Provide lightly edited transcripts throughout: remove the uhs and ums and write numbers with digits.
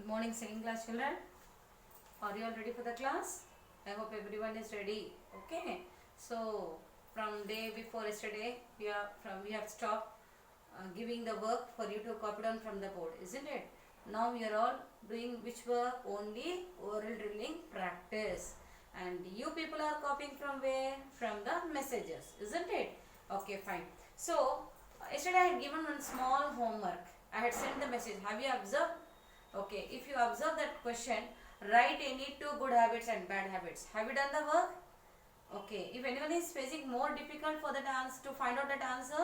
Good morning, second class children. Are you all ready for the class? I hope everyone is ready. Okay. So from day before yesterday, we have stopped giving the work for you to copy down from the board, isn't it? Now we are all doing which work? Only oral drilling practice. And you people are copying from where? From the messages, isn't it? Okay, fine. So yesterday I had given one small homework. I had sent the message. Have you observed? Okay, if you observe that question, write any two good habits and bad habits. Have you done the work? Okay, if anyone is facing more difficult for that answer to find out that answer,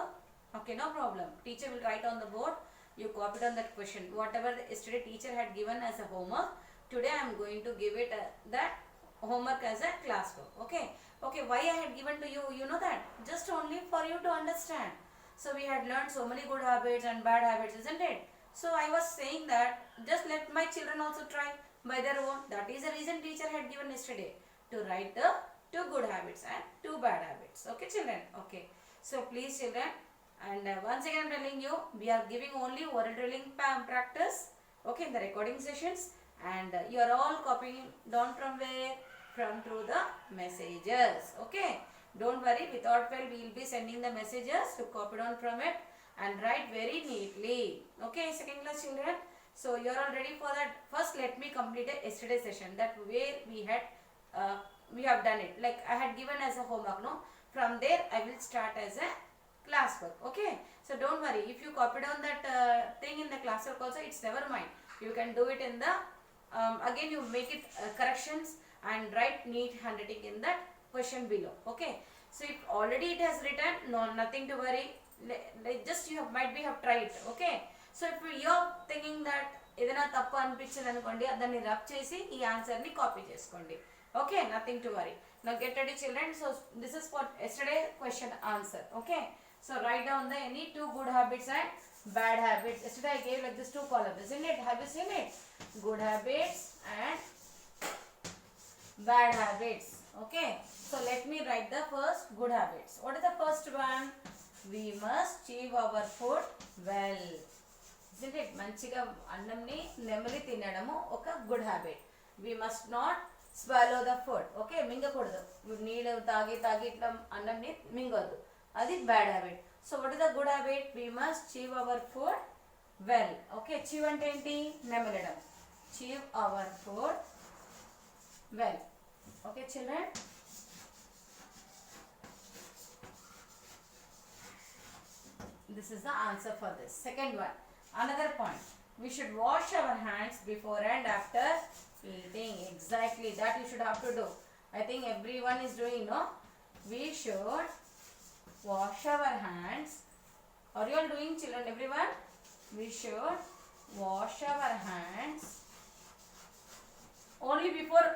okay, no problem. Teacher will write on the board. You copied on that question. Whatever yesterday teacher had given as a homework, today I am going to give it that homework as a classwork. Okay. Okay, why I had given to you, you know that? Just only for you to understand. So we had learned so many good habits and bad habits, isn't it? So I was saying that just let my children also try by their own. That is the reason teacher had given yesterday, to write the two good habits and two bad habits. Okay children? Okay. So please children, and once again I am telling you, we are giving only oral drilling practice, okay, in the recording sessions, and you are all copying down from where? From through the messages. Okay. Don't worry, without fail we will be sending the messages to copy down from it and write very neatly. Okay, second class children. So you are all ready for that. First let me complete a yesterday session, that where we have done it. Like I had given as a homework, no? From there I will start as a classwork. Okay. So don't worry, if you copy down that thing in the classwork also, it's never mind. You can do it in the again you make it corrections and write neat handwriting in that question below. Okay. So if already it has written, no, nothing to worry. Just you have tried. Okay. So if you are thinking that ఏదైనా తప్పు అనిపించింది అనుకోండి, దాన్ని rub చేసి ఈ answer ని copy చేసుకోండి. Okay, nothing to worry. Now get ready children. So this is for yesterday question answer. Okay. So write down the any two good habits and bad habits. Yesterday I gave like this two columns, isn't it? Have you seen it? Good habits and bad habits. Okay. So let me write the first good habits. What is the first one? We must chew our food well. Isn't it? మంచిగా అన్నంని నెమ్మది తినడము ఒక good habit. We must not swallow the food. Okay, మింగకూడదు. నీళ్ళు తాగి ఇట్లా అన్నంని మింగొద్దు. అది bad habit. So what is the good habit? We must chew our food well. Okay, chew అంటే ఏంటి? నెమలడం. Chew our food well. Okay children. This is the answer for this. Second one, another point. We should wash our hands before and after eating. Exactly, that you should have to do. I think everyone is doing, no? We should wash our hands. Are you all doing children, everyone? We should wash our hands. Only before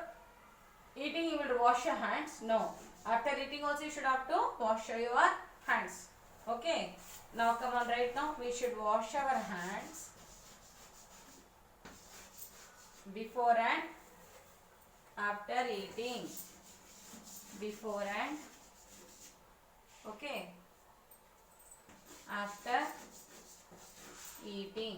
eating you will wash your hands? No. After eating also you should have to wash your hands. Okay. Now come on, right now we should wash our hands before and after eating. Before and okay, after eating.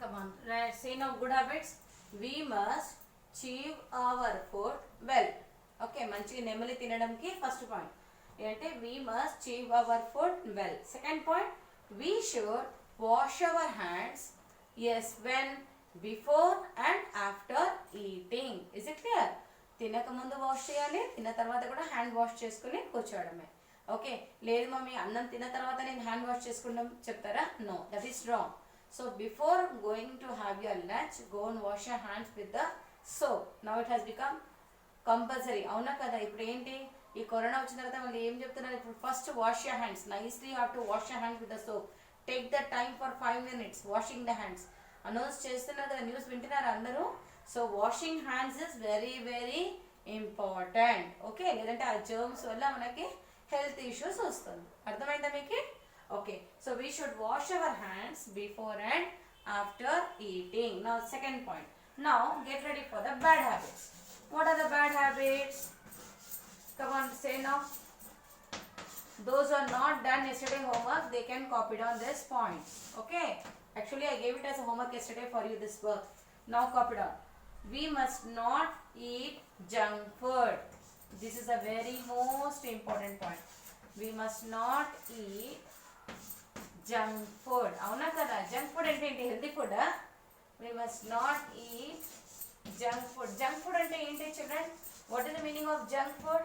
Come on, right, say now good habits. We must chew our food well. Okay, మంచిగా నెమ్మలి తినడానికి first point ఏంటంటే we must chew our food well. Second point, we should wash our hands, yes, when, before and after eating. Is it clear? తినక ముందు wash చేయాలి, తిన్న తర్వాత కూడా hand wash చేసుకుని కూర్చోవడమే. ఓకే, లేదు మమ్మీ అన్నం తిన్న తర్వాత నేను హ్యాండ్ వాష్ చేసుకుంటాం చెప్తారా? No, that is wrong. So before going to have your lunch, go and wash your hands with the soap. Now it has become compulsory. అవునా కదా? ఇప్పుడు ఏంటి, ఈ కరోనా వచ్చిన తర్వాత మళ్ళీ ఏం చెప్తున్నారు? ఇప్పుడు first wash your hands nicely. You have to wash your hands with the soap. Take the time for 5 minutes washing the hands. Announce చేస్తున్నారు కదా, న్యూస్ వింటున్నారు అందరూ. So washing hands is very very important. Okay, లేదంటే ఆ germs వల్ల మనకి health issues వస్తుంది. అర్థమైందా మీకు? Okay, so we should wash our hands before and after eating. Now second point. Now get ready for the bad habits. What are the bad habits? Come on, say now. Those who are not done yesterday homework, they can copy down this point. Okay. Actually, I gave it as a homework yesterday for you, this work. Now copy down. We must not eat junk food. This is a very most important point. We must not eat junk food. Avuna kada? Junk food ante enti? Healthy food. We must not eat junk food. Junk food ante enti children? What is the meaning of junk food?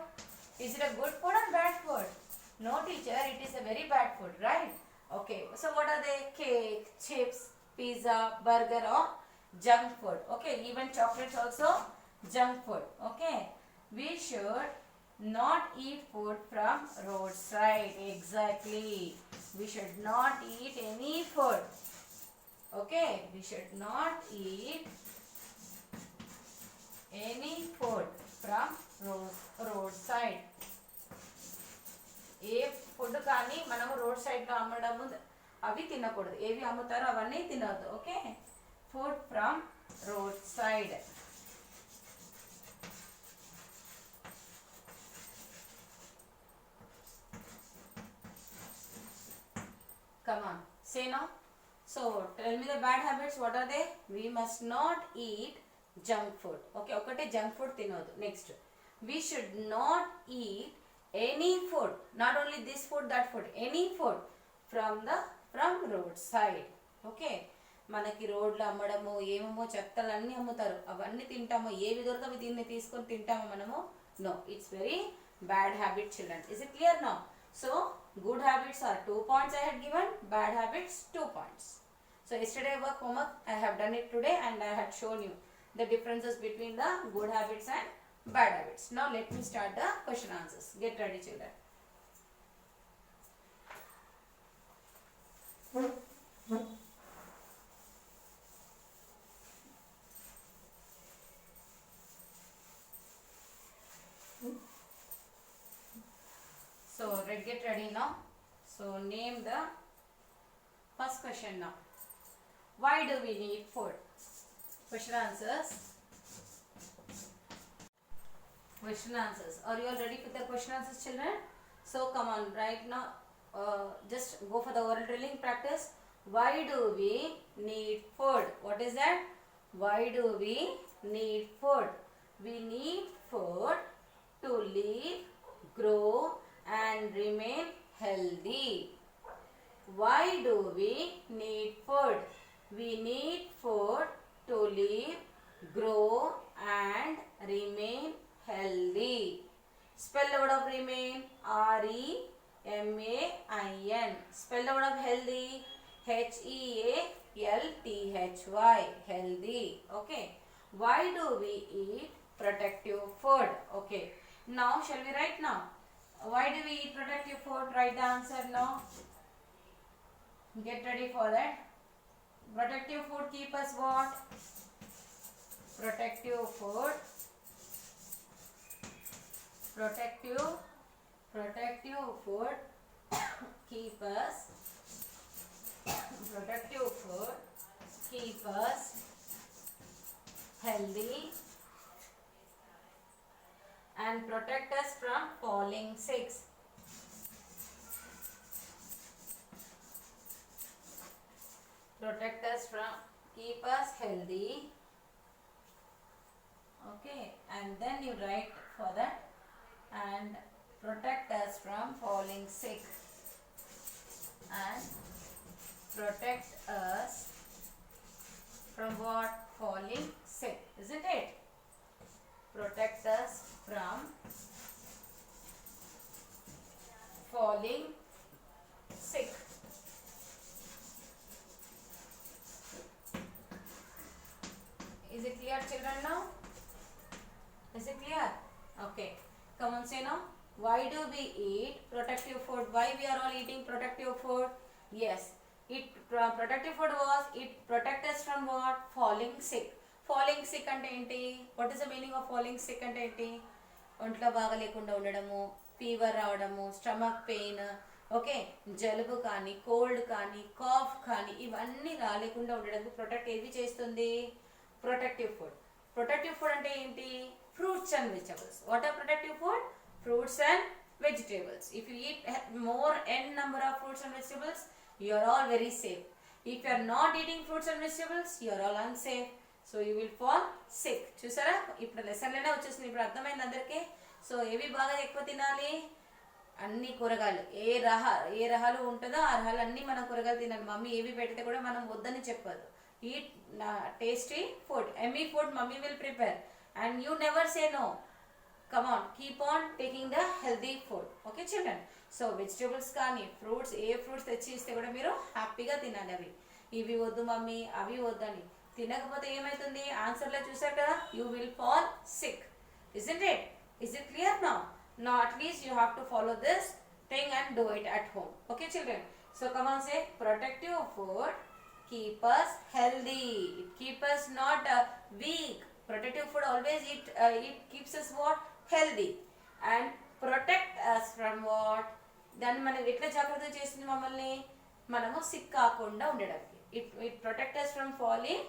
Is it a good food or bad food? No teacher, it is a very bad food, right? Okay, so what are they? Cake, chips, pizza, burger or junk food. Okay, even chocolates also junk food. Okay, we should not eat food from roadside. Exactly, we should not eat any food. Okay, we should not eat any food from roadside. A food కానీ మనము road సైడ్లో అమ్మడము అవి తినకూడదు. ఏవి అమ్ముతారో అవన్నీ తినవద్దు. Okay, food from road side. Come on, say now. So tell me the bad habits. What are they? We must not eat junk food. Okay, ఒకటే junk food తినవద్దు. Next, we should not eat any food, not only this food, that food, any food from roadside. Okay, మనకి రోడ్లు అమ్మడము ఏమేమో చెత్తలు అన్నీ అమ్ముతారు, అవన్నీ తింటాము. ఏవి దొరకవి దీన్ని తీసుకొని తింటాము మనము? No, it's very bad habit, children. Is it clear now? So good habits are 2 points I had given, bad habits 2 points. So yesterday work homework I have done it today, and I had shown you the differences between the good habits and bad habits. Now let me start the question answers. Get ready, children. So get ready now. So name the first question now. Why do we need food? Question answers. Question answers. Are you all ready with the question answers, children? So come on, right now, just go for the oral drilling practice. Why do we need food? What is that? Why do we need food? We need food to live, grow and remain healthy. Why do we need food? We need food to live, grow and remain healthy. Spell the word of remain. R-E-M-A-I-N. Spell the word of healthy. H-E-A-L-T-H-Y. Healthy. Okay. Why do we eat protective food? Okay. Now shall we write now? Why do we eat protective food? Write the answer now. Get ready for that. Protective food keep us what? Protective food. Protective food keep us. Protective food keep us healthy and protect us from falling sick. Protect us from, keep us healthy. Okay, and then you write for that, and protect us from falling sick, and protect us from what? Falling sick, isn't it? Protect us from falling sick. Is it clear, children, now? Is it clear? Okay. Come on, say now. Why do we eat protective food? Why we are all eating protective food? Yes. Protective food was, it protect us from what? Falling sick. Falling sick ante enti? What is the meaning of falling sick ante enti? ఒంట్లో బాగా లేకుండా ఉండడము, fever రావడము, stomach pain, okay, జలుబు కానీ, cold కానీ, cough కానీ, ఇవన్నీ రాలేకుండా ఉండడానికి ప్రొటెక్ట్ ఏది చేస్తుంది? Protective food. ప్రొటెక్టివ్ ఫుడ్ అంటే ఏంటి? Fruits and vegetables. What are protective food? fruits and vegetables. If you eat more n number of fruits and vegetables, you are all very safe. If you are not eating fruits and vegetables, you are all unsafe. So you will fall sick. చూసారా ఇప్పుడు lesson లోనే వచ్చేసింది. ఇప్పుడు అర్థమైంది అందరికీ. So ఏవి బాగా ఎక్కువ తినాలి? అన్ని కూరగాయలు. ఏ రహాలు ఉంటుందో ఆ రహాలు అన్నీ మనం కూరగాయలు తినాలి. మమ్మీ ఏవి పెడితే కూడా మనం వద్దని చెప్పదు. Eat tasty food. Yummy food mummy will prepare and you never say no. Come on, keep on taking the healthy food. Okay children? So vegetables కానీ ఫ్రూట్స్ ఫ్రూట్స్ తెచ్చి ఇస్తే కూడా మీరు హ్యాపీగా తినాలి. అవి ఇవి వద్దు మమ్మీ అవి వద్దని తినకపోతే ఏమవుతుంది? ఆన్సర్లో చూసారు కదా, you will fall sick. Isn't it? Is it clear now? Now at least you have to follow this thing and do it at home. Okay children? So come on, say protective food keep us healthy. It keep us not weak. Protective food always it keeps us what? Healthy and protect us from what? దాన్ని మనం ఎట్లా జాగ్రత్త చేస్తుంది మమ్మల్ని? మనము sick కాకుండా ఉండడానికి. It protect us from falling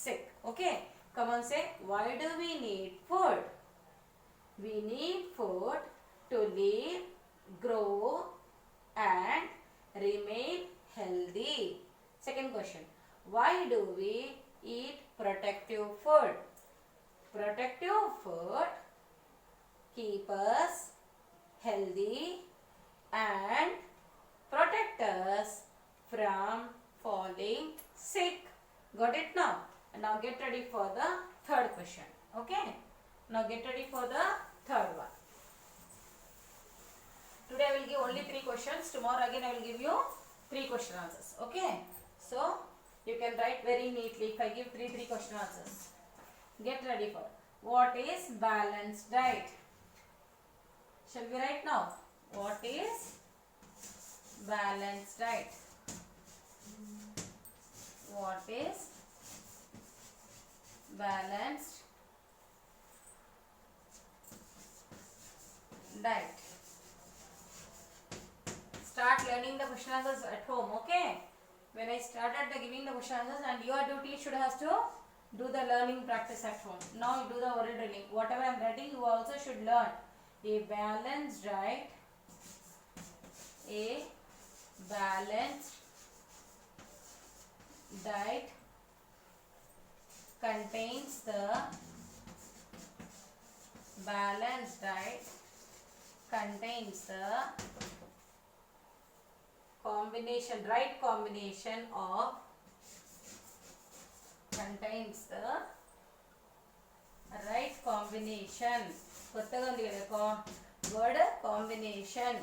sick. Okay, come on, say why do we need food? We need food to live, grow and remain healthy. Second question, why do we eat protective food? Protective food keep us healthy and protect us from falling sick. Got it now? Now get ready for the third question. Okay? Now get ready for the third one. Today I will give only 3 questions. Tomorrow again I will give you 3 question answers. Okay? So you can write very neatly if I give 3 question answers. Get ready for what is balanced diet? Shall we write now? What is balanced diet? What is balanced diet? Start learning the question answers at home, okay? When I started giving the question answers, and your duty should have to do the learning practice at home. Now you do the oral reading. Whatever I am writing, you also should learn. A balanced diet. A balanced diet contains the balanced diet contains the combination, right combination of contains the right combination. కొత్తగా ఉంది కదా word combination.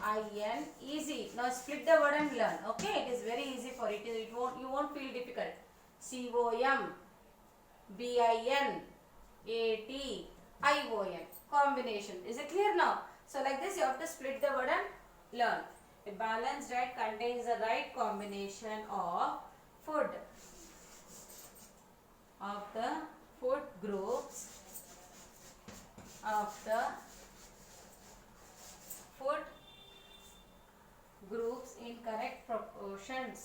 COMBIN easy. Now split the word and learn. Okay, it is very easy for it. You won't feel difficult. COMBINATION combination. Is it clear now? So like this you have to split the word and learn. A balanced diet contains the right combination of food groups of the food groups in correct proportions.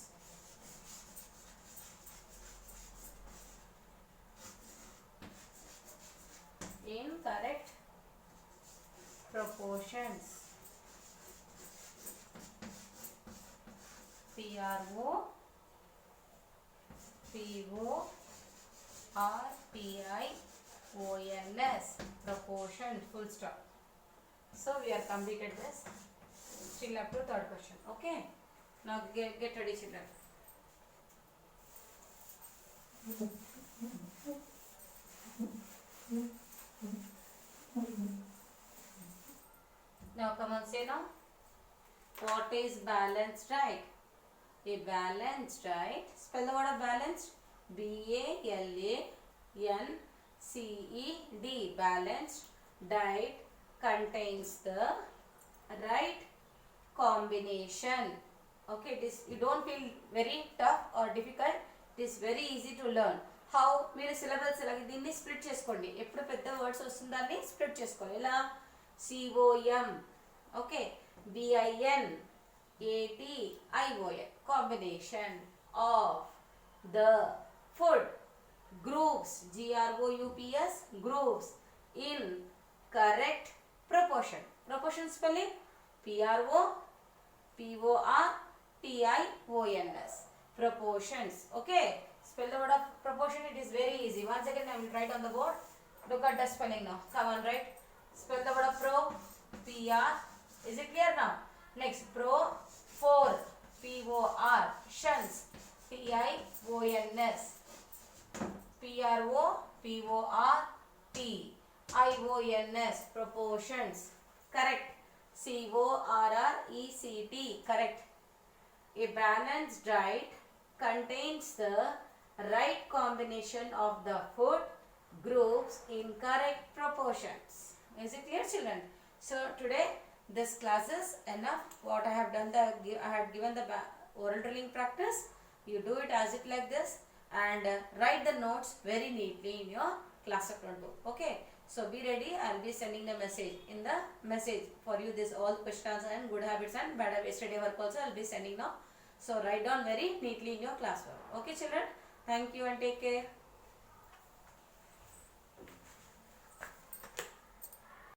In correct proportions. PROPORTIONS proportion, full stop. So we are completed this. Still up to third question. Okay, now get ready children. Now come on, say now. What is balanced diet? A balanced diet. Spell the word of balanced. BALANCED. Balanced diet contains the right combination. Okay, you don't feel very tough or difficult. It is very easy to learn. How? మీరు syllabus దీన్ని split చేసుకోండి. ఎప్పుడు పెద్ద words వస్తుందాన్ని split చేసుకోవాలి. ఎలా? COM. Okay, BINATION combination of the food groups, GROUPS groups in correct proportion. Proportion spelling Proportions. Proportions. Okay. Spell the word of proportion. It is very easy. Once again, I will write on the board. Look at the spelling now. Come on, write. Spell the word of pro. PR. Is it clear now? Next, pro. For. POR. Shons. TIONS. PROPORT. IONS. Proportions. Correct. CORRECT. Correct. A balanced diet contains the right combination of the food groups in correct proportions. Is it clear, children? So today this class is enough. What I have done, I had given the oral drilling practice. You do it as it like this and write the notes very neatly in your class notebook. Okay. So be ready. I will be sending the message. In the message for you, this all questions and good habits and bad habits yesterday work also I will be sending now. So write down very neatly in your classwork. Okay, children. Thank you and take care.